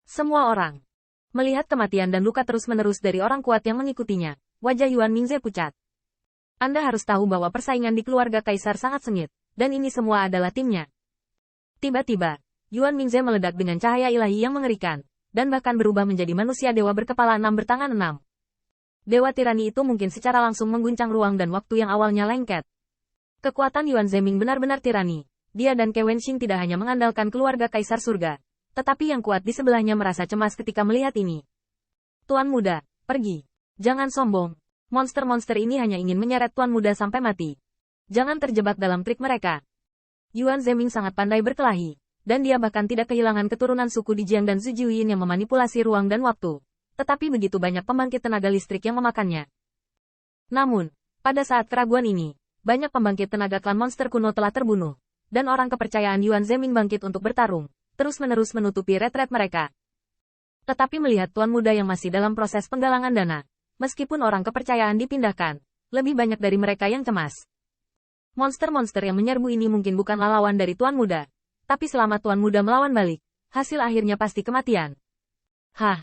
Semua orang melihat kematian dan luka terus-menerus dari orang kuat yang mengikutinya. Wajah Yuan Mingze pucat. Anda harus tahu bahwa persaingan di keluarga kaisar sangat sengit, dan ini semua adalah timnya. Tiba-tiba, Yuan Mingze meledak dengan cahaya ilahi yang mengerikan, dan bahkan berubah menjadi manusia dewa berkepala 6 bertangan 6. Dewa tirani itu mungkin secara langsung mengguncang ruang dan waktu yang awalnya lengket. Kekuatan Yuan Zeming benar-benar tirani. Dia dan Ke Wenxing tidak hanya mengandalkan keluarga kaisar surga, tetapi yang kuat di sebelahnya merasa cemas ketika melihat ini. Tuan muda, pergi. Jangan sombong. Monster-monster ini hanya ingin menyeret Tuan muda sampai mati. Jangan terjebak dalam trik mereka. Yuan Zeming sangat pandai berkelahi, dan dia bahkan tidak kehilangan keturunan suku di Jiang dan Zujiyin yang memanipulasi ruang dan waktu. Tetapi begitu banyak pembangkit tenaga listrik yang memakannya. Namun, pada saat keraguan ini, banyak pembangkit tenaga klan monster kuno telah terbunuh, dan orang kepercayaan Yuan Zeming bangkit untuk bertarung, terus-menerus menutupi retret mereka. Tetapi melihat Tuan muda yang masih dalam proses penggalangan dana, meskipun orang kepercayaan dipindahkan, lebih banyak dari mereka yang cemas. Monster-monster yang menyerbu ini mungkin bukanlah lawan dari Tuan muda, tapi selama Tuan muda melawan balik, hasil akhirnya pasti kematian. Hah!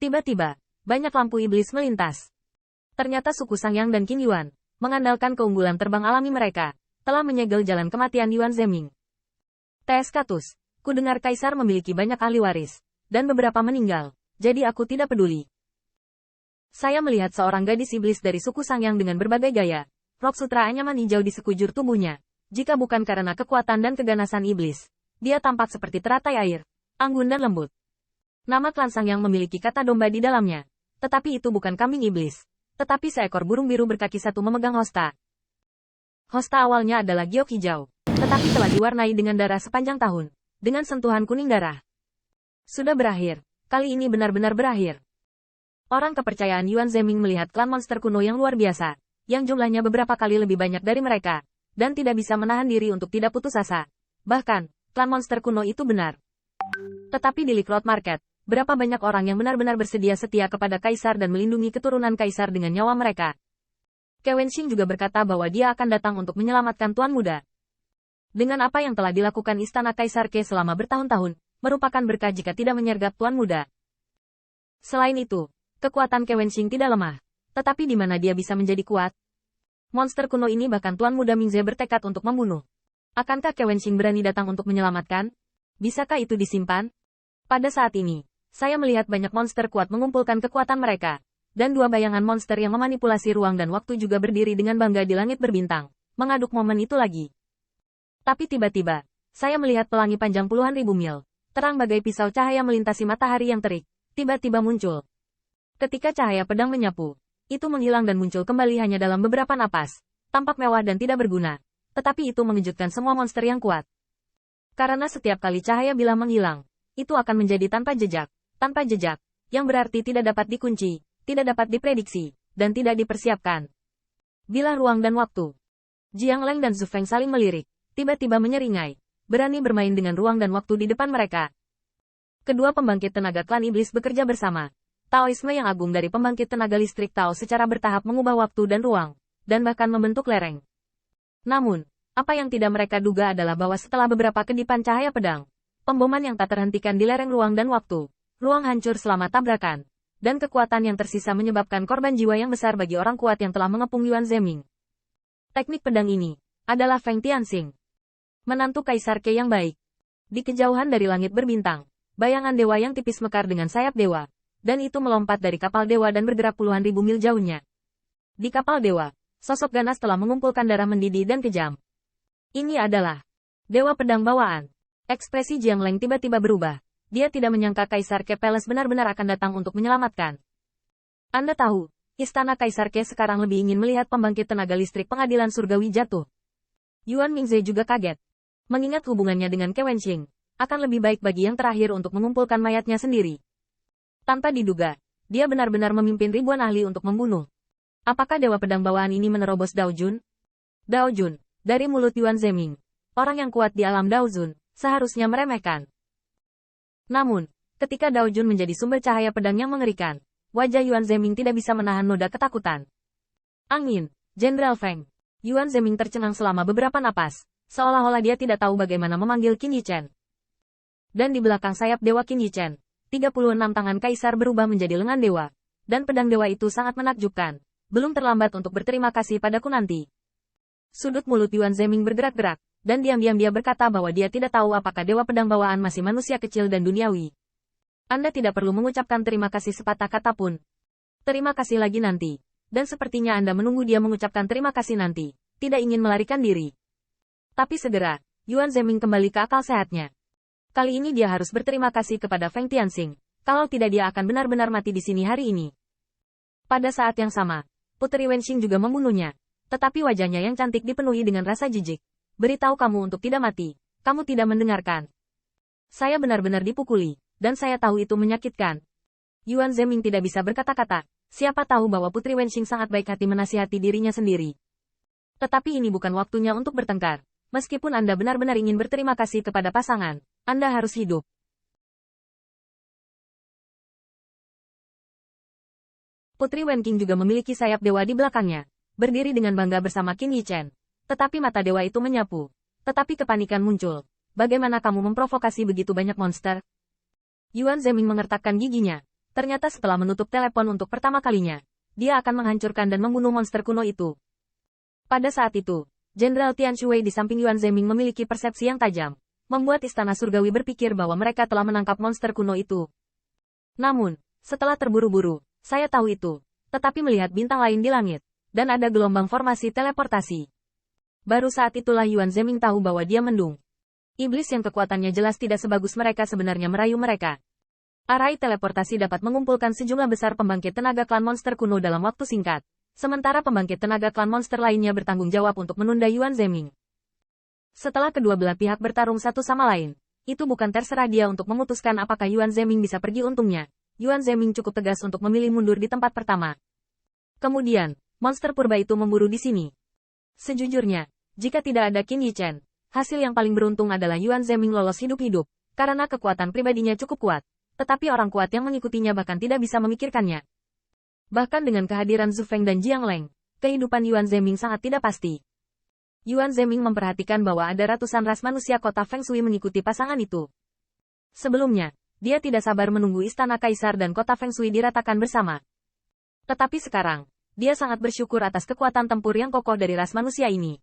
Tiba-tiba, banyak lampu iblis melintas. Ternyata suku Sangyang dan Qin Yuan, mengandalkan keunggulan terbang alami mereka, telah menyegel jalan kematian Yuan Zeming. T.S. Katus, ku dengar kaisar memiliki banyak ahli waris, dan beberapa meninggal, jadi aku tidak peduli. Saya melihat seorang gadis iblis dari suku Sangyang dengan berbagai gaya, rok sutra anyaman hijau di sekujur tubuhnya. Jika bukan karena kekuatan dan keganasan iblis, dia tampak seperti teratai air, anggun dan lembut. Nama klan Sangyang memiliki kata domba di dalamnya, tetapi itu bukan kambing iblis, tetapi seekor burung biru berkaki satu memegang hosta. Hosta awalnya adalah giok hijau, tetapi telah diwarnai dengan darah sepanjang tahun, dengan sentuhan kuning darah. Sudah berakhir, kali ini benar-benar berakhir. Orang kepercayaan Yuan Zeming melihat klan monster kuno yang luar biasa, yang jumlahnya beberapa kali lebih banyak dari mereka, dan tidak bisa menahan diri untuk tidak putus asa. Bahkan, klan monster kuno itu benar. Tetapi di Lick Road Market, berapa banyak orang yang benar-benar bersedia setia kepada kaisar dan melindungi keturunan kaisar dengan nyawa mereka. Ke Wenxing juga berkata bahwa dia akan datang untuk menyelamatkan Tuan muda. Dengan apa yang telah dilakukan Istana Kaisar Ke selama bertahun-tahun, merupakan berkah jika tidak menyergap Tuan muda. Selain itu, kekuatan Ke Wenxing tidak lemah, tetapi di mana dia bisa menjadi kuat? Monster kuno ini bahkan Tuan muda Mingze bertekad untuk membunuh. Akankah Ke Wenxing berani datang untuk menyelamatkan? Bisakah itu disimpan? Pada saat ini, saya melihat banyak monster kuat mengumpulkan kekuatan mereka, dan dua bayangan monster yang memanipulasi ruang dan waktu juga berdiri dengan bangga di langit berbintang, mengaduk momen itu lagi. Tapi tiba-tiba, saya melihat pelangi panjang puluhan ribu mil, terang bagai pisau cahaya melintasi matahari yang terik, tiba-tiba muncul. Ketika cahaya pedang menyapu, itu menghilang dan muncul kembali hanya dalam beberapa napas, tampak mewah dan tidak berguna, tetapi itu mengejutkan semua monster yang kuat. Karena setiap kali cahaya bilah menghilang, itu akan menjadi tanpa jejak, yang berarti tidak dapat dikunci, tidak dapat diprediksi, dan tidak dipersiapkan. Bilah ruang dan waktu. Jiang Leng dan Zhu Feng saling melirik, tiba-tiba menyeringai, berani bermain dengan ruang dan waktu di depan mereka. Kedua pembangkit tenaga klan iblis bekerja bersama. Taoisme yang agung dari pembangkit tenaga listrik Tao secara bertahap mengubah waktu dan ruang, dan bahkan membentuk lereng. Namun, apa yang tidak mereka duga adalah bahwa setelah beberapa kedipan cahaya pedang, pemboman yang tak terhentikan di lereng ruang dan waktu, ruang hancur selama tabrakan, dan kekuatan yang tersisa menyebabkan korban jiwa yang besar bagi orang kuat yang telah mengepung Yuan Zeming. Teknik pedang ini adalah Feng Tianxing, menantu Kaisar Ke yang baik. Di kejauhan dari langit berbintang, bayangan dewa yang tipis mekar dengan sayap dewa, dan itu melompat dari kapal dewa dan bergerak puluhan ribu mil jauhnya. Di kapal dewa, sosok ganas telah mengumpulkan darah mendidih dan kejam. Ini adalah dewa pedang bawaan. Ekspresi Jiang Leng tiba-tiba berubah. Dia tidak menyangka Kaisar Ke Palace benar-benar akan datang untuk menyelamatkan. Anda tahu, Istana Kaisar Ke sekarang lebih ingin melihat pembangkit tenaga listrik pengadilan surgawi jatuh. Yuan Mingze juga kaget. Mengingat hubungannya dengan Ke Wenxing, akan lebih baik bagi yang terakhir untuk mengumpulkan mayatnya sendiri. Tanpa diduga, dia benar-benar memimpin ribuan ahli untuk membunuh. Apakah dewa pedang bawaan ini menerobos Dao Jun? Dao Jun, dari mulut Yuan Zeming, orang yang kuat di alam Dao Jun, seharusnya meremehkan. Namun, ketika Dao Jun menjadi sumber cahaya pedang yang mengerikan, wajah Yuan Zeming tidak bisa menahan noda ketakutan. Angin, Jenderal Feng. Yuan Zeming tercengang selama beberapa napas, seolah-olah dia tidak tahu bagaimana memanggil Qin Yichen. Dan di belakang sayap dewa Qin Yichen, 36 tangan kaisar berubah menjadi lengan dewa. Dan pedang dewa itu sangat menakjubkan. Belum terlambat untuk berterima kasih padaku nanti. Sudut mulut Yuan Zeming bergerak-gerak, dan diam-diam dia berkata bahwa dia tidak tahu apakah dewa pedang bawaan masih manusia kecil dan duniawi. Anda tidak perlu mengucapkan terima kasih sepatah kata pun. Terima kasih lagi nanti. Dan sepertinya Anda menunggu dia mengucapkan terima kasih nanti. Tidak ingin melarikan diri. Tapi segera, Yuan Zeming kembali ke akal sehatnya. Kali ini dia harus berterima kasih kepada Feng Tianxing. Kalau tidak dia akan benar-benar mati di sini hari ini. Pada saat yang sama, Putri Wenxing juga membunuhnya. Tetapi wajahnya yang cantik dipenuhi dengan rasa jijik. Beritahu kamu untuk tidak mati. Kamu tidak mendengarkan. Saya benar-benar dipukuli, dan saya tahu itu menyakitkan. Yuan Zeming tidak bisa berkata-kata. Siapa tahu bahwa Putri Wenxing sangat baik hati menasihati dirinya sendiri. Tetapi ini bukan waktunya untuk bertengkar. Meskipun Anda benar-benar ingin berterima kasih kepada pasangan, Anda harus hidup. Putri Wenqing juga memiliki sayap dewa di belakangnya, berdiri dengan bangga bersama Qin Yichen. Tetapi mata dewa itu menyapu. Tetapi kepanikan muncul. Bagaimana kamu memprovokasi begitu banyak monster? Yuan Zeming mengertakkan giginya. Ternyata setelah menutup telepon untuk pertama kalinya, dia akan menghancurkan dan membunuh monster kuno itu. Pada saat itu, Jenderal Tian Shuwei di samping Yuan Zeming memiliki persepsi yang tajam, membuat Istana Surgawi berpikir bahwa mereka telah menangkap monster kuno itu. Namun, setelah terburu-buru, saya tahu itu, tetapi melihat bintang lain di langit, dan ada gelombang formasi teleportasi. Baru saat itulah Yuan Zeming tahu bahwa dia mendung. Iblis yang kekuatannya jelas tidak sebagus mereka sebenarnya merayu mereka. Arai teleportasi dapat mengumpulkan sejumlah besar pembangkit tenaga klan monster kuno dalam waktu singkat. Sementara pembangkit tenaga klan monster lainnya bertanggung jawab untuk menunda Yuan Zeming. Setelah kedua belah pihak bertarung satu sama lain, itu bukan terserah dia untuk memutuskan apakah Yuan Zeming bisa pergi untungnya. Yuan Zeming cukup tegas untuk memilih mundur di tempat pertama. Kemudian, monster purba itu memburu di sini. Sejujurnya, jika tidak ada Qin Yichen, hasil yang paling beruntung adalah Yuan Zeming lolos hidup-hidup, karena kekuatan pribadinya cukup kuat. Tetapi orang kuat yang mengikutinya bahkan tidak bisa memikirkannya. Bahkan dengan kehadiran Zhu Feng dan Jiang Leng, kehidupan Yuan Zeming sangat tidak pasti. Yuan Zeming memperhatikan bahwa ada ratusan ras manusia kota Feng Shui mengikuti pasangan itu. Sebelumnya, dia tidak sabar menunggu istana kaisar dan kota Feng Shui diratakan bersama. Tetapi sekarang, dia sangat bersyukur atas kekuatan tempur yang kokoh dari ras manusia ini.